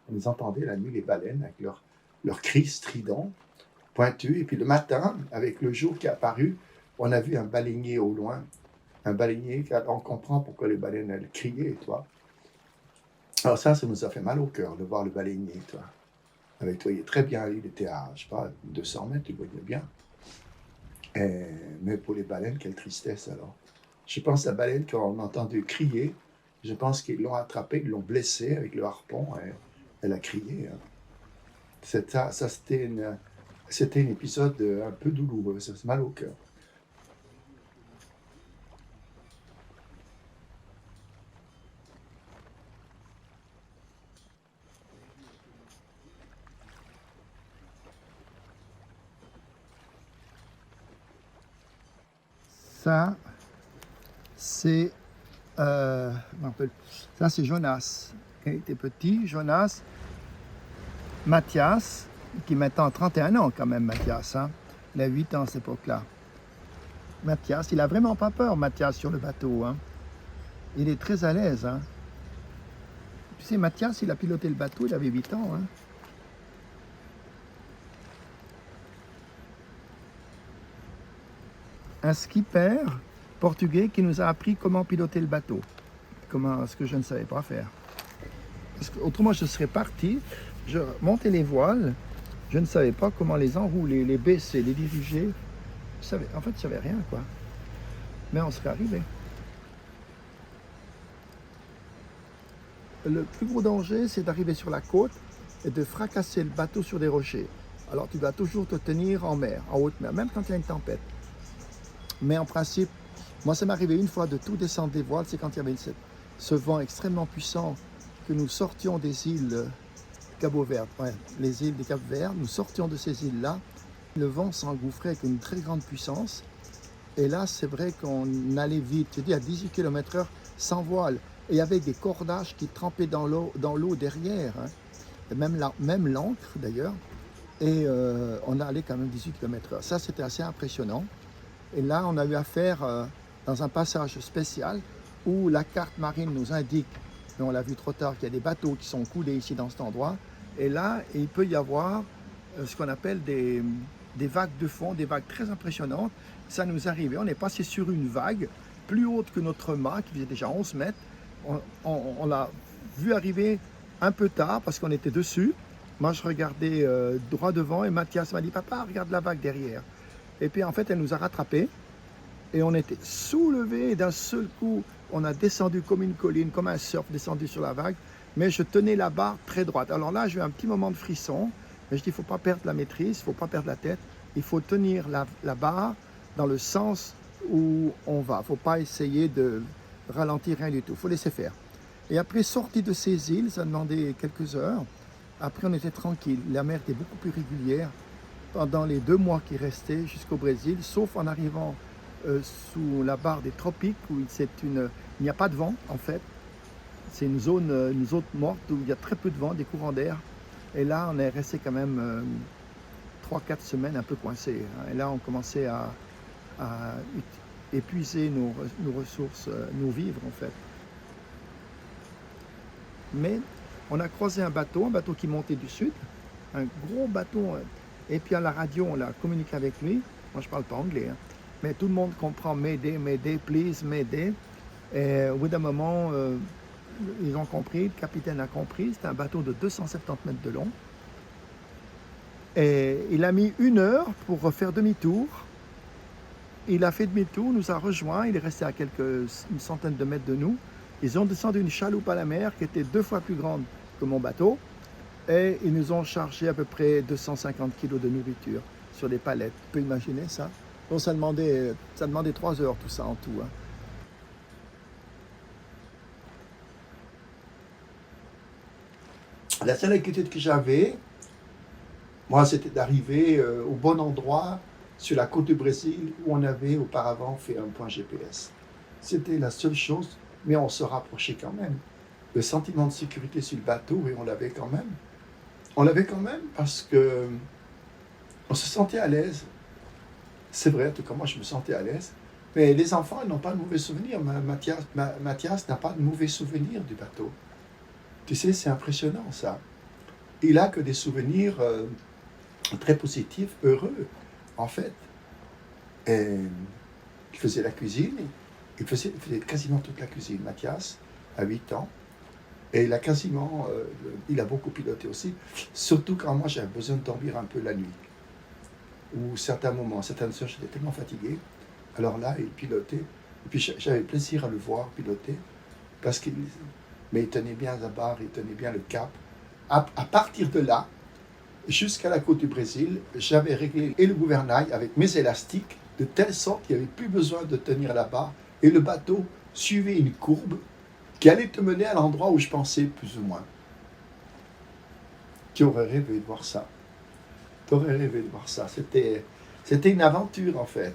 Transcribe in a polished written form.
On les entendait la nuit, les baleines, avec leurs cris stridents, pointus. Et puis le matin, avec le jour qui est apparu, on a vu un baleinier au loin. Un baleinier, on comprend pourquoi les baleines, elles criaient, toi. Alors ça nous a fait mal au cœur de voir le baleinier, toi. Avec toi, il est très bien, il était à, je sais pas, 200 mètres, il voyait bien. Mais pour les baleines, quelle tristesse alors. Je pense que la baleine, quand on a entendu crier, je pense qu'ils l'ont attrapée, ils l'ont blessée avec le harpon. Elle a crié. Hein. C'était un épisode un peu douloureux, ça fait mal au cœur. Ça, c'est ça c'est Jonas. Quand il était petit, Jonas, Mathias, qui est maintenant 31 ans quand même, Mathias. Hein? Il a 8 ans à cette époque-là. Mathias, il a vraiment pas peur, Mathias, sur le bateau. Hein? Il est très à l'aise. Hein? Tu sais, Mathias, il a piloté le bateau, il avait 8 ans. Hein? Un skipper portugais qui nous a appris comment piloter le bateau. Ce que je ne savais pas faire. Parce que, autrement, je serais parti, je montais les voiles, je ne savais pas comment les enrouler, les baisser, les diriger. En fait, je ne savais rien, quoi. Mais on serait arrivé. Le plus gros danger, c'est d'arriver sur la côte et de fracasser le bateau sur des rochers. Alors, tu dois toujours te tenir en mer, en haute mer, même quand il y a une tempête. Mais en principe, moi, ça m'est arrivé une fois de tout descendre des voiles, c'est quand il y avait ce vent extrêmement puissant que nous sortions des îles Cabo-Vert, les îles des Cap-Vert, nous sortions de ces îles-là, le vent s'engouffrait avec une très grande puissance, et là, c'est vrai qu'on allait vite, je dis à 18 km/h, sans voile, et avec des cordages qui trempaient dans l'eau derrière, hein. Même l'ancre d'ailleurs, et on allait quand même 18 km/h. Ça, c'était assez impressionnant. Et là, on a eu affaire dans un passage spécial où la carte marine nous indique, mais on l'a vu trop tard, qu'il y a des bateaux qui sont coulés ici dans cet endroit. Et là, il peut y avoir ce qu'on appelle des vagues de fond, des vagues très impressionnantes. Ça nous arrivait, on est passé sur une vague plus haute que notre mât, qui faisait déjà 11 mètres. On l'a vu arriver un peu tard parce qu'on était dessus. Moi, je regardais droit devant et Mathias m'a dit « Papa, regarde la vague derrière ». Et puis en fait, elle nous a rattrapés et on était soulevés d'un seul coup. On a descendu comme une colline, comme un surf descendu sur la vague, mais je tenais la barre très droite. Alors là, j'ai eu un petit moment de frisson, mais je dis, il ne faut pas perdre la maîtrise, il ne faut pas perdre la tête. Il faut tenir la barre dans le sens où on va. Il ne faut pas essayer de ralentir, rien du tout. Il faut laisser faire. Et après, sortie de ces îles, ça a demandé quelques heures. Après, on était tranquille. La mer était beaucoup plus régulière pendant les 2 mois qui restaient jusqu'au Brésil, sauf en arrivant sous la barre des tropiques où il n'y a pas de vent en fait. C'est une zone morte où il y a très peu de vent, des courants d'air. Et là, on est resté quand même 3-4 semaines un peu coincés. Hein. Et là, on commençait à épuiser nos ressources, nos vivres en fait. Mais on a croisé un bateau qui montait du sud, un gros bateau. Et puis à la radio, on a communiqué avec lui. Moi, je ne parle pas anglais, hein. Mais tout le monde comprend Mayday, Mayday, please, Mayday. Et au bout d'un moment, ils ont compris, le capitaine a compris. C'était un bateau de 270 mètres de long. Et il a mis 1 heure pour faire demi-tour. Il a fait demi-tour, nous a rejoints. Il est resté à une centaine de mètres de nous. Ils ont descendu une chaloupe à la mer qui était 2 fois plus grande que mon bateau. Et ils nous ont chargé à peu près 250 kilos de nourriture sur des palettes. Tu peux imaginer ça? Donc ça demandait 3 heures tout ça en tout. Hein. La seule inquiétude que j'avais, moi, c'était d'arriver au bon endroit sur la côte du Brésil où on avait auparavant fait un point GPS. C'était la seule chose, mais on se rapprochait quand même. Le sentiment de sécurité sur le bateau, oui, on l'avait quand même. On l'avait quand même parce que on se sentait à l'aise. C'est vrai, en tout cas, moi, je me sentais à l'aise. Mais les enfants, ils n'ont pas de mauvais souvenirs. Mathias n'a pas de mauvais souvenirs du bateau. Tu sais, c'est impressionnant, ça. il n'a que des souvenirs très positifs, heureux, en fait. Et il faisait la cuisine, il faisait quasiment toute la cuisine, Mathias, à 8 ans. Et il a beaucoup piloté aussi, surtout quand moi j'avais besoin de dormir un peu la nuit. Ou certains moments, certaines heures, j'étais tellement fatigué. Alors là, il pilotait. Et puis j'avais plaisir à le voir piloter, mais il tenait bien la barre, il tenait bien le cap. À partir de là, jusqu'à la côte du Brésil, j'avais réglé et le gouvernail avec mes élastiques, de telle sorte qu'il n'y avait plus besoin de tenir la barre. Et le bateau suivait une courbe qui allait te mener à l'endroit où je pensais, plus ou moins. Tu aurais rêvé de voir ça. Tu aurais rêvé de voir ça. C'était une aventure, en fait.